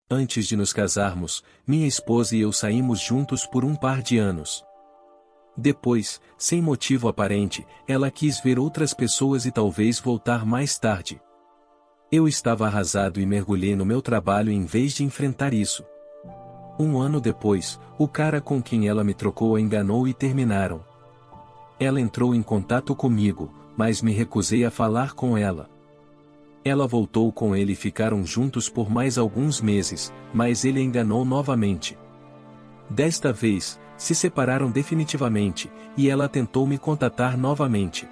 Antes de nos casarmos, minha esposa e eu saímos juntos por um par de anos. Depois, sem motivo aparente, ela quis ver outras pessoas e talvez voltar mais tarde. Eu estava arrasado e mergulhei no meu trabalho em vez de enfrentar isso. Um ano depois, o cara com quem ela me trocou a enganou e terminaram. Ela entrou em contato comigo, mas me recusei a falar com ela. Ela voltou com ele e ficaram juntos por mais alguns meses, mas ele a enganou novamente. Desta vez, se separaram definitivamente, e ela tentou me contatar novamente.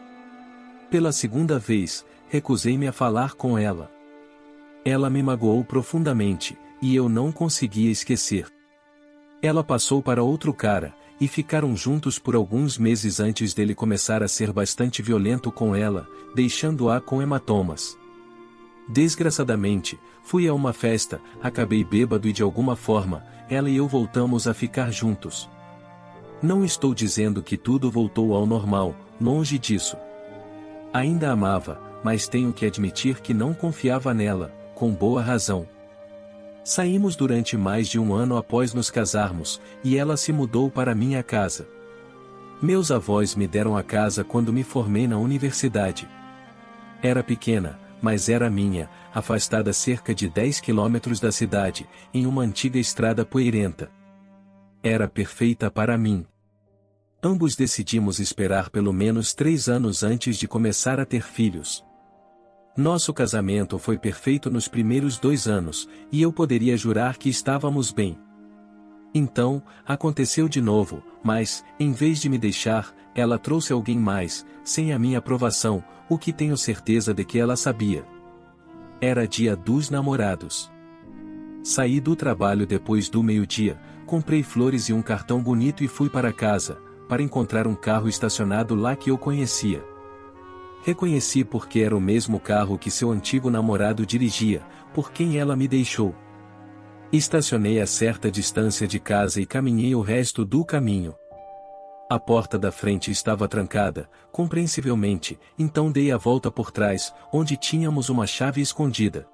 Pela segunda vez, recusei-me a falar com ela. Ela me magoou profundamente, e eu não conseguia esquecer. Ela passou para outro cara, e ficaram juntos por alguns meses antes dele começar a ser bastante violento com ela, deixando-a com hematomas. Desgraçadamente, fui a uma festa, acabei bêbado e de alguma forma, ela e eu voltamos a ficar juntos. Não estou dizendo que tudo voltou ao normal, longe disso. Ainda a amava, mas tenho que admitir que não confiava nela, com boa razão. Saímos durante mais de um ano após nos casarmos, e ela se mudou para minha casa. Meus avós me deram a casa quando me formei na universidade. Era pequena, mas era minha, afastada cerca de 10 quilômetros da cidade, em uma antiga estrada poeirenta. Era perfeita para mim. Ambos decidimos esperar pelo menos 3 anos antes de começar a ter filhos. Nosso casamento foi perfeito nos primeiros 2 anos, e eu poderia jurar que estávamos bem. Então, aconteceu de novo, mas, em vez de me deixar, ela trouxe alguém mais, sem a minha aprovação, o que tenho certeza de que ela sabia. Era dia dos namorados. Saí do trabalho depois do meio-dia, comprei flores e um cartão bonito e fui para casa, para encontrar um carro estacionado lá que eu conhecia. Reconheci porque era o mesmo carro que seu antigo namorado dirigia, por quem ela me deixou. Estacionei a certa distância de casa e caminhei o resto do caminho. A porta da frente estava trancada, compreensivelmente, então dei a volta por trás, onde tínhamos uma chave escondida.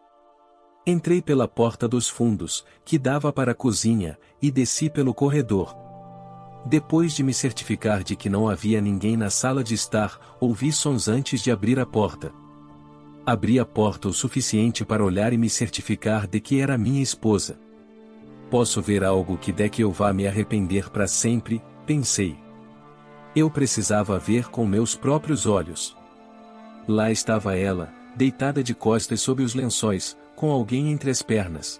Entrei pela porta dos fundos, que dava para a cozinha, e desci pelo corredor. Depois de me certificar de que não havia ninguém na sala de estar, ouvi sons antes de abrir a porta. Abri a porta o suficiente para olhar e me certificar de que era minha esposa. Posso ver algo que der que eu vá me arrepender para sempre, pensei. Eu precisava ver com meus próprios olhos. Lá estava ela, deitada de costas sob os lençóis, com alguém entre as pernas.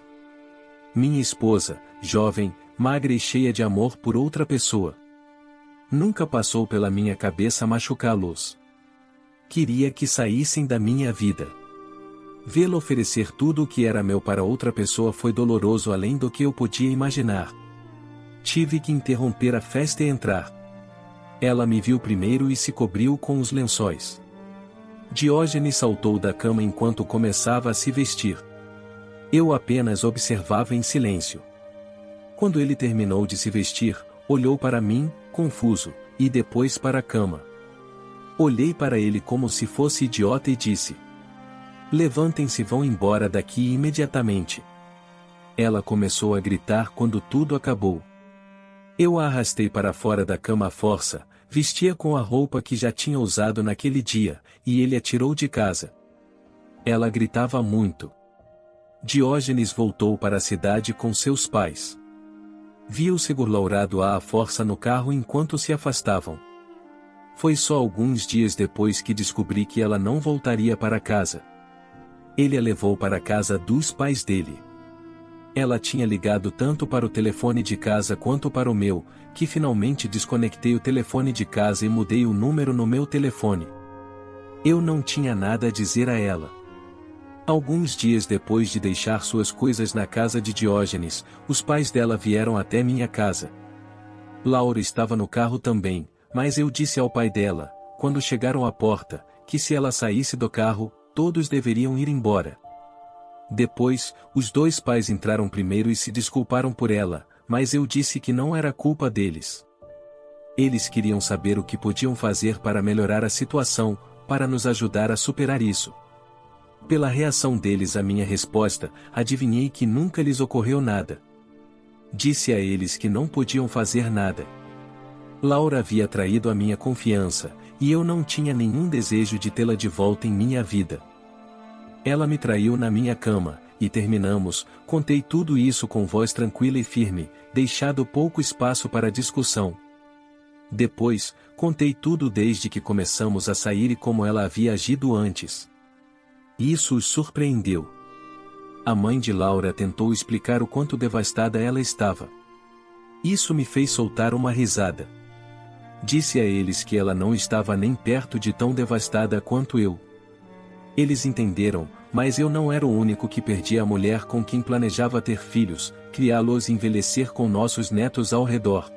Minha esposa, jovem, magra e cheia de amor por outra pessoa. Nunca passou pela minha cabeça machucá-los. Queria que saíssem da minha vida. Vê-la oferecer tudo o que era meu para outra pessoa foi doloroso além do que eu podia imaginar. Tive que interromper a festa e entrar. Ela me viu primeiro e se cobriu com os lençóis. Diógenes saltou da cama enquanto começava a se vestir. Eu apenas observava em silêncio. Quando ele terminou de se vestir, olhou para mim, confuso, e depois para a cama. Olhei para ele como se fosse idiota e disse: "Levantem-se e vão embora daqui imediatamente." Ela começou a gritar quando tudo acabou. Eu a arrastei para fora da cama à força, vestia com a roupa que já tinha usado naquele dia, e ele a tirou de casa. Ela gritava muito. Diógenes voltou para a cidade com seus pais. Vi o segurlourado à força no carro enquanto se afastavam. Foi só alguns dias depois que descobri que ela não voltaria para casa. Ele a levou para a casa dos pais dele. Ela tinha ligado tanto para o telefone de casa quanto para o meu, que finalmente desconectei o telefone de casa e mudei o número no meu telefone. Eu não tinha nada a dizer a ela. Alguns dias depois de deixar suas coisas na casa de Diógenes, os pais dela vieram até minha casa. Laura estava no carro também, mas eu disse ao pai dela, quando chegaram à porta, que se ela saísse do carro, todos deveriam ir embora. Depois, os 2 pais entraram primeiro e se desculparam por ela, mas eu disse que não era culpa deles. Eles queriam saber o que podiam fazer para melhorar a situação, para nos ajudar a superar isso. Pela reação deles à minha resposta, adivinhei que nunca lhes ocorreu nada. Disse a eles que não podiam fazer nada. Laura havia traído a minha confiança, e eu não tinha nenhum desejo de tê-la de volta em minha vida. Ela me traiu na minha cama, e terminamos. Contei tudo isso com voz tranquila e firme, deixado pouco espaço para discussão. Depois, contei tudo desde que começamos a sair e como ela havia agido antes. Isso os surpreendeu. A mãe de Laura tentou explicar o quanto devastada ela estava. Isso me fez soltar uma risada. Disse a eles que ela não estava nem perto de tão devastada quanto eu. Eles entenderam, mas eu não era o único que perdia a mulher com quem planejava ter filhos, criá-los e envelhecer com nossos netos ao redor.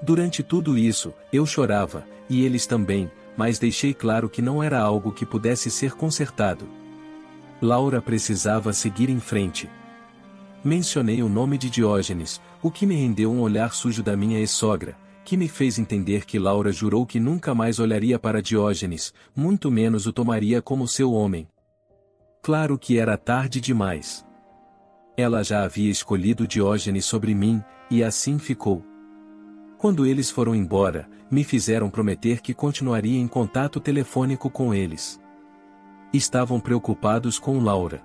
Durante tudo isso, eu chorava, e eles também, mas deixei claro que não era algo que pudesse ser consertado. Laura precisava seguir em frente. Mencionei o nome de Diógenes, o que me rendeu um olhar sujo da minha ex-sogra, que me fez entender que Laura jurou que nunca mais olharia para Diógenes, muito menos o tomaria como seu homem. Claro que era tarde demais. Ela já havia escolhido Diógenes sobre mim, e assim ficou. Quando eles foram embora, me fizeram prometer que continuaria em contato telefônico com eles. Estavam preocupados com Laura.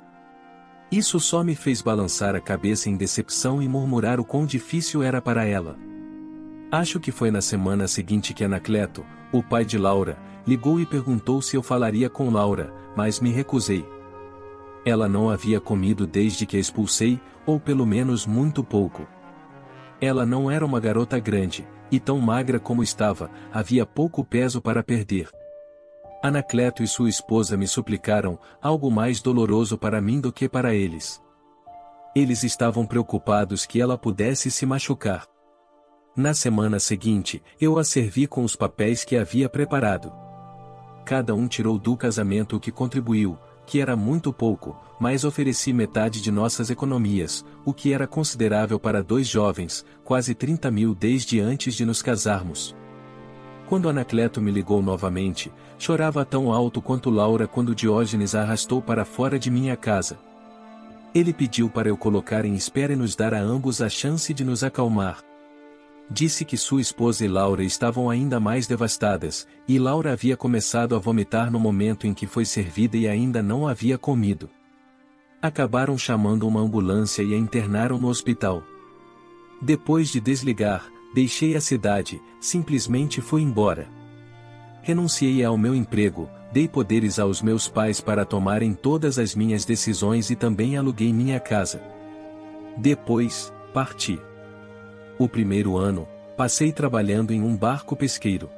Isso só me fez balançar a cabeça em decepção e murmurar o quão difícil era para ela. Acho que foi na semana seguinte que Anacleto, o pai de Laura, ligou e perguntou se eu falaria com Laura, mas me recusei. Ela não havia comido desde que a expulsei, ou pelo menos muito pouco. Ela não era uma garota grande, e tão magra como estava, havia pouco peso para perder. Anacleto e sua esposa me suplicaram, algo mais doloroso para mim do que para eles. Eles estavam preocupados que ela pudesse se machucar. Na semana seguinte, eu a servi com os papéis que havia preparado. Cada um tirou do casamento o que contribuiu, que era muito pouco, mas ofereci metade de nossas economias, o que era considerável para dois jovens, quase 30 mil desde antes de nos casarmos. Quando Anacleto me ligou novamente, chorava tão alto quanto Laura quando Diógenes a arrastou para fora de minha casa. Ele pediu para eu colocar em espera e nos dar a ambos a chance de nos acalmar. Disse que sua esposa e Laura estavam ainda mais devastadas, e Laura havia começado a vomitar no momento em que foi servida e ainda não havia comido. Acabaram chamando uma ambulância e a internaram no hospital. Depois de desligar, deixei a cidade, simplesmente fui embora. Renunciei ao meu emprego, dei poderes aos meus pais para tomarem todas as minhas decisões e também aluguei minha casa. Depois, parti. O primeiro ano, passei trabalhando em um barco pesqueiro.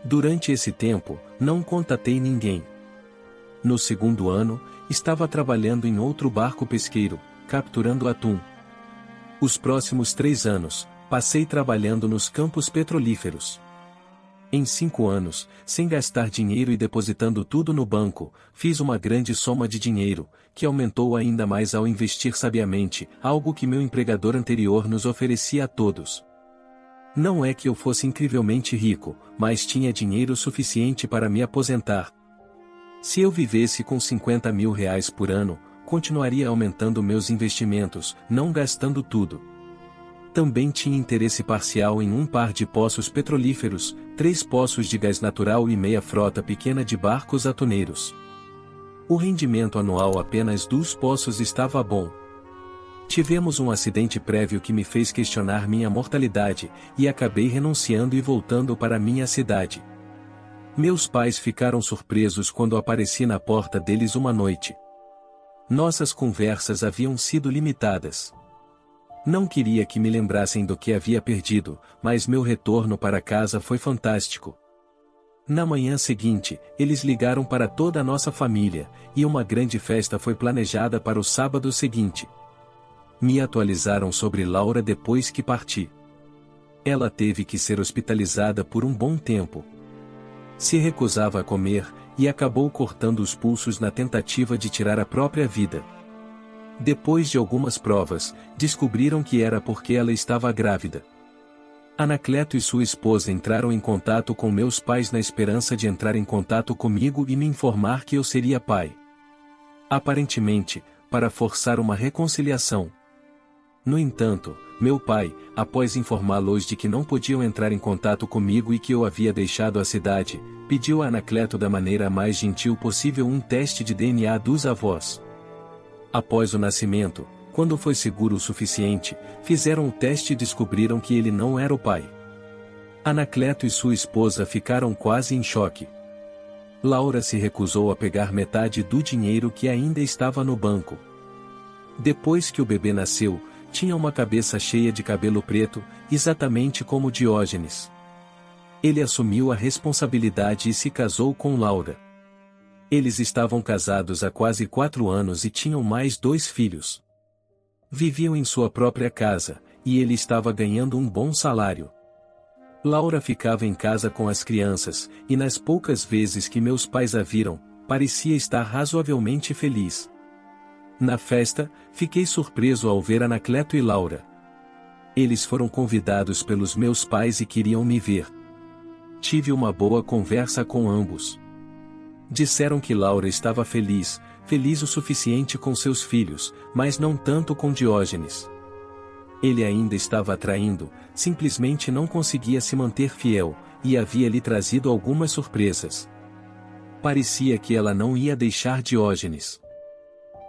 Durante esse tempo, não contatei ninguém. No segundo ano, estava trabalhando em outro barco pesqueiro, capturando atum. Os próximos 3 anos, passei trabalhando nos campos petrolíferos. Em 5 anos, sem gastar dinheiro e depositando tudo no banco, fiz uma grande soma de dinheiro, que aumentou ainda mais ao investir sabiamente, algo que meu empregador anterior nos oferecia a todos. Não é que eu fosse incrivelmente rico, mas tinha dinheiro suficiente para me aposentar. Se eu vivesse com 50 mil reais por ano, continuaria aumentando meus investimentos, não gastando tudo. Também tinha interesse parcial em um par de poços petrolíferos, 3 poços de gás natural e meia frota pequena de barcos atuneiros. O rendimento anual apenas dos poços estava bom. Tivemos um acidente prévio que me fez questionar minha mortalidade, e acabei renunciando e voltando para minha cidade. Meus pais ficaram surpresos quando apareci na porta deles uma noite. Nossas conversas haviam sido limitadas. Não queria que me lembrassem do que havia perdido, mas meu retorno para casa foi fantástico. Na manhã seguinte, eles ligaram para toda a nossa família, e uma grande festa foi planejada para o sábado seguinte. Me atualizaram sobre Laura depois que parti. Ela teve que ser hospitalizada por um bom tempo. Se recusava a comer, e acabou cortando os pulsos na tentativa de tirar a própria vida. Depois de algumas provas, descobriram que era porque ela estava grávida. Anacleto e sua esposa entraram em contato com meus pais na esperança de entrar em contato comigo e me informar que eu seria pai. Aparentemente, para forçar uma reconciliação. No entanto, meu pai, após informá-los de que não podiam entrar em contato comigo e que eu havia deixado a cidade, pediu a Anacleto da maneira mais gentil possível um teste de DNA dos avós. Após o nascimento, quando foi seguro o suficiente, fizeram o teste e descobriram que ele não era o pai. Anacleto e sua esposa ficaram quase em choque. Laura se recusou a pegar metade do dinheiro que ainda estava no banco. Depois que o bebê nasceu, tinha uma cabeça cheia de cabelo preto, exatamente como Diógenes. Ele assumiu a responsabilidade e se casou com Laura. Eles estavam casados há quase 4 anos e tinham mais 2 filhos. Viviam em sua própria casa, e ele estava ganhando um bom salário. Laura ficava em casa com as crianças, e nas poucas vezes que meus pais a viram, parecia estar razoavelmente feliz. Na festa, fiquei surpreso ao ver Anacleto e Laura. Eles foram convidados pelos meus pais e queriam me ver. Tive uma boa conversa com ambos. Disseram que Laura estava feliz o suficiente com seus filhos, mas não tanto com Diógenes. Ele ainda estava atraindo, simplesmente não conseguia se manter fiel, e havia lhe trazido algumas surpresas. Parecia que ela não ia deixar Diógenes.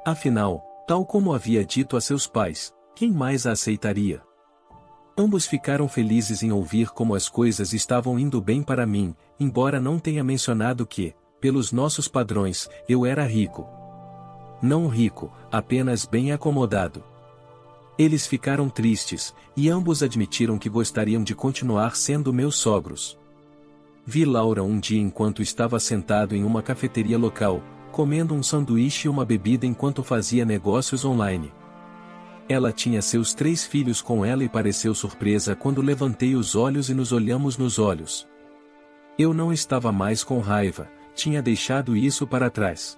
Afinal, tal como havia dito a seus pais, quem mais a aceitaria? Ambos ficaram felizes em ouvir como as coisas estavam indo bem para mim, embora não tenha mencionado que, pelos nossos padrões, eu era rico. Não rico, apenas bem acomodado. Eles ficaram tristes, e ambos admitiram que gostariam de continuar sendo meus sogros. Vi Laura um dia enquanto estava sentado em uma cafeteria local, comendo um sanduíche e uma bebida enquanto fazia negócios online. Ela tinha seus 3 filhos com ela e pareceu surpresa quando levantei os olhos e nos olhamos nos olhos. Eu não estava mais com raiva, tinha deixado isso para trás.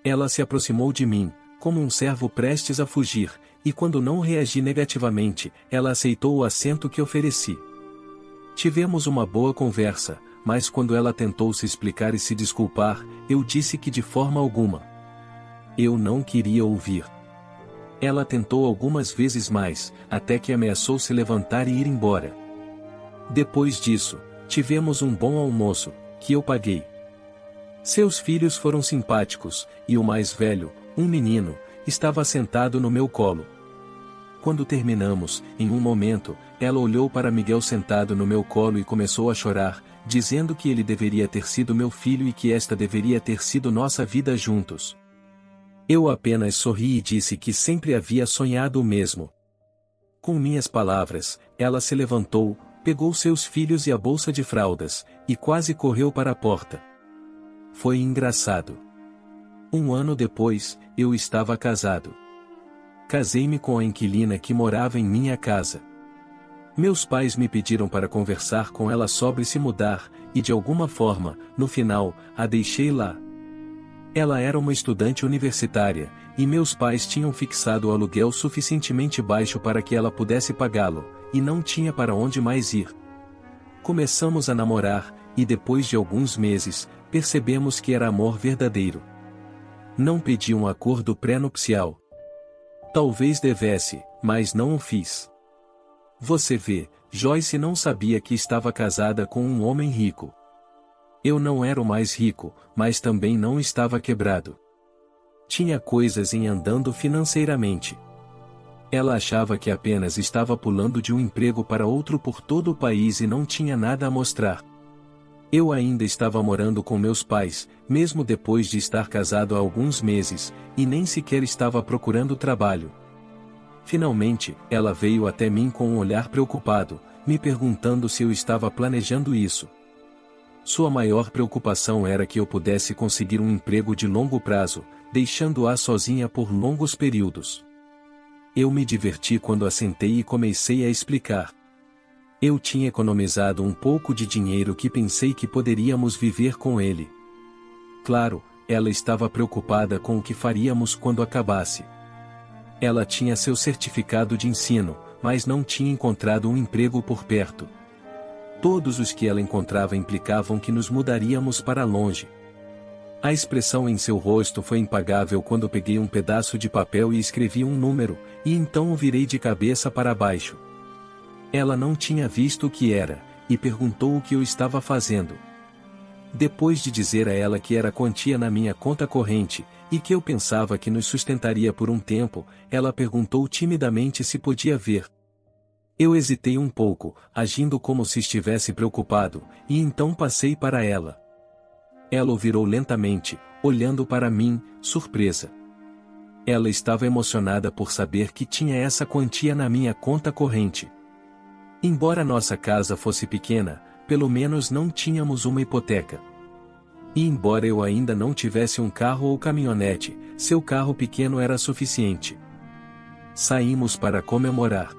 Ela se aproximou de mim, como um servo prestes a fugir, e quando não reagi negativamente, ela aceitou o assento que ofereci. Tivemos uma boa conversa, mas quando ela tentou se explicar e se desculpar, eu disse que de forma alguma. Eu não queria ouvir. Ela tentou algumas vezes mais, até que ameaçou se levantar e ir embora. Depois disso, tivemos um bom almoço, que eu paguei. Seus filhos foram simpáticos, e o mais velho, um menino, estava sentado no meu colo. Quando terminamos, em um momento, ela olhou para Miguel sentado no meu colo e começou a chorar, dizendo que ele deveria ter sido meu filho e que esta deveria ter sido nossa vida juntos. Eu apenas sorri e disse que sempre havia sonhado o mesmo. Com minhas palavras, ela se levantou, pegou seus filhos e a bolsa de fraldas, e quase correu para a porta. Foi engraçado. 1 ano depois, eu estava casado. Casei-me com a inquilina que morava em minha casa. Meus pais me pediram para conversar com ela sobre se mudar, e de alguma forma, no final, a deixei lá. Ela era uma estudante universitária, e meus pais tinham fixado o aluguel suficientemente baixo para que ela pudesse pagá-lo, e não tinha para onde mais ir. Começamos a namorar, e depois de alguns meses, percebemos que era amor verdadeiro. Não pedi um acordo pré-nupcial. Talvez devesse, mas não o fiz. Você vê, Joyce não sabia que estava casada com um homem rico. Eu não era o mais rico, mas também não estava quebrado. Tinha coisas em andando financeiramente. Ela achava que apenas estava pulando de um emprego para outro por todo o país e não tinha nada a mostrar. Eu ainda estava morando com meus pais, mesmo depois de estar casado há alguns meses, e nem sequer estava procurando trabalho. Finalmente, ela veio até mim com um olhar preocupado, me perguntando se eu estava planejando isso. Sua maior preocupação era que eu pudesse conseguir um emprego de longo prazo, deixando-a sozinha por longos períodos. Eu me diverti quando a sentei e comecei a explicar. Eu tinha economizado um pouco de dinheiro que pensei que poderíamos viver com ele. Claro, ela estava preocupada com o que faríamos quando acabasse. Ela tinha seu certificado de ensino, mas não tinha encontrado um emprego por perto. Todos os que ela encontrava implicavam que nos mudaríamos para longe. A expressão em seu rosto foi impagável quando peguei um pedaço de papel e escrevi um número, e então o virei de cabeça para baixo. Ela não tinha visto o que era, e perguntou o que eu estava fazendo. Depois de dizer a ela que era quantia na minha conta corrente, e que eu pensava que nos sustentaria por um tempo, ela perguntou timidamente se podia ver. Eu hesitei um pouco, agindo como se estivesse preocupado, e então passei para ela. Ela o virou lentamente, olhando para mim, surpresa. Ela estava emocionada por saber que tinha essa quantia na minha conta corrente. Embora nossa casa fosse pequena, pelo menos não tínhamos uma hipoteca. E embora eu ainda não tivesse um carro ou caminhonete, seu carro pequeno era suficiente. Saímos para comemorar.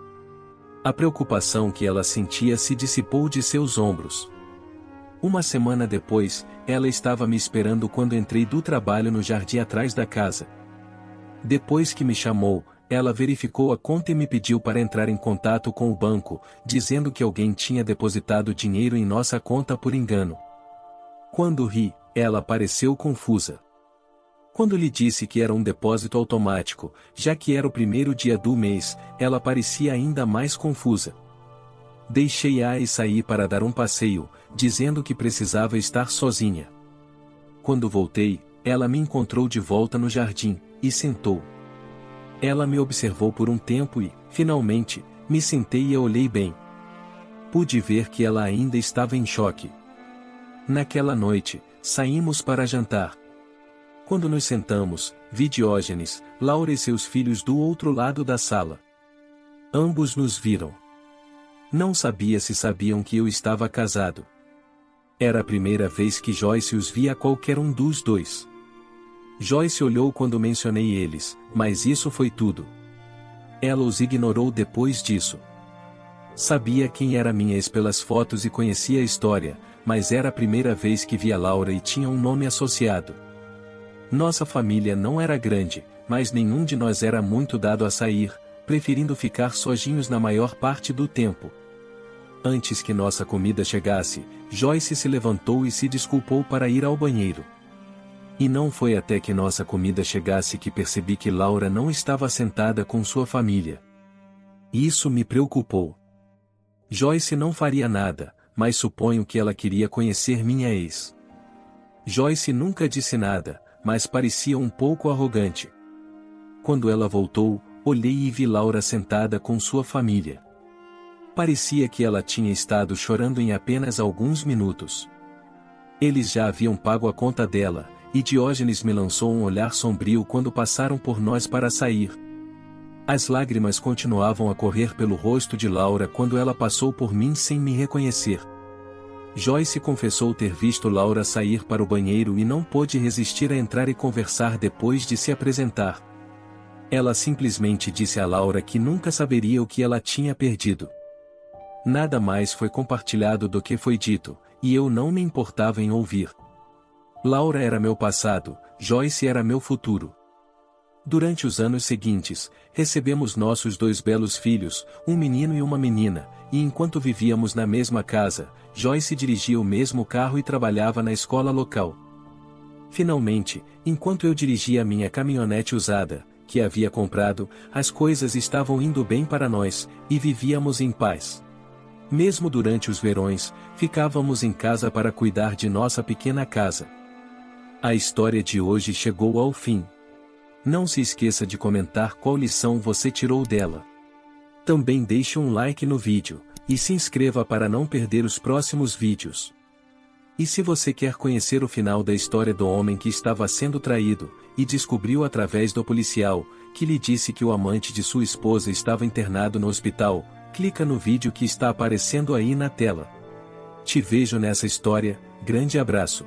A preocupação que ela sentia se dissipou de seus ombros. Uma semana depois, ela estava me esperando quando entrei do trabalho no jardim atrás da casa. Depois que me chamou, ela verificou a conta e me pediu para entrar em contato com o banco, dizendo que alguém tinha depositado dinheiro em nossa conta por engano. Quando ri, ela pareceu confusa. Quando lhe disse que era um depósito automático, já que era o primeiro dia do mês, ela parecia ainda mais confusa. Deixei-a e saí para dar um passeio, dizendo que precisava estar sozinha. Quando voltei, ela me encontrou de volta no jardim, e sentou. Ela me observou por um tempo e, finalmente, me sentei e a olhei bem. Pude ver que ela ainda estava em choque. Naquela noite, saímos para jantar. Quando nos sentamos, vi Diógenes, Laura e seus filhos do outro lado da sala. Ambos nos viram. Não sabia se sabiam que eu estava casado. Era a primeira vez que Joyce os via a qualquer um dos dois. Joyce olhou quando mencionei eles, mas isso foi tudo. Ela os ignorou depois disso. Sabia quem era minha ex pelas fotos e conhecia a história, mas era a primeira vez que via Laura e tinha um nome associado. Nossa família não era grande, mas nenhum de nós era muito dado a sair, preferindo ficar sozinhos na maior parte do tempo. Antes que nossa comida chegasse, Joyce se levantou e se desculpou para ir ao banheiro. E não foi até que nossa comida chegasse que percebi que Laura não estava sentada com sua família. Isso me preocupou. Joyce não faria nada, mas suponho que ela queria conhecer minha ex. Joyce nunca disse nada, mas parecia um pouco arrogante. Quando ela voltou, olhei e vi Laura sentada com sua família. Parecia que ela tinha estado chorando em apenas alguns minutos. Eles já haviam pago a conta dela, e Diógenes me lançou um olhar sombrio quando passaram por nós para sair. As lágrimas continuavam a correr pelo rosto de Laura quando ela passou por mim sem me reconhecer. Joyce confessou ter visto Laura sair para o banheiro e não pôde resistir a entrar e conversar depois de se apresentar. Ela simplesmente disse a Laura que nunca saberia o que ela tinha perdido. Nada mais foi compartilhado do que foi dito, e eu não me importava em ouvir. Laura era meu passado, Joyce era meu futuro. Durante os anos seguintes, recebemos nossos 2 belos filhos, um menino e uma menina, e enquanto vivíamos na mesma casa, Joyce dirigia o mesmo carro e trabalhava na escola local. Finalmente, enquanto eu dirigia a minha caminhonete usada, que havia comprado, as coisas estavam indo bem para nós, e vivíamos em paz. Mesmo durante os verões, ficávamos em casa para cuidar de nossa pequena casa. A história de hoje chegou ao fim. Não se esqueça de comentar qual lição você tirou dela. Também deixe um like no vídeo, e se inscreva para não perder os próximos vídeos. E se você quer conhecer o final da história do homem que estava sendo traído, e descobriu através do policial, que lhe disse que o amante de sua esposa estava internado no hospital, clica no vídeo que está aparecendo aí na tela. Te vejo nessa história, grande abraço.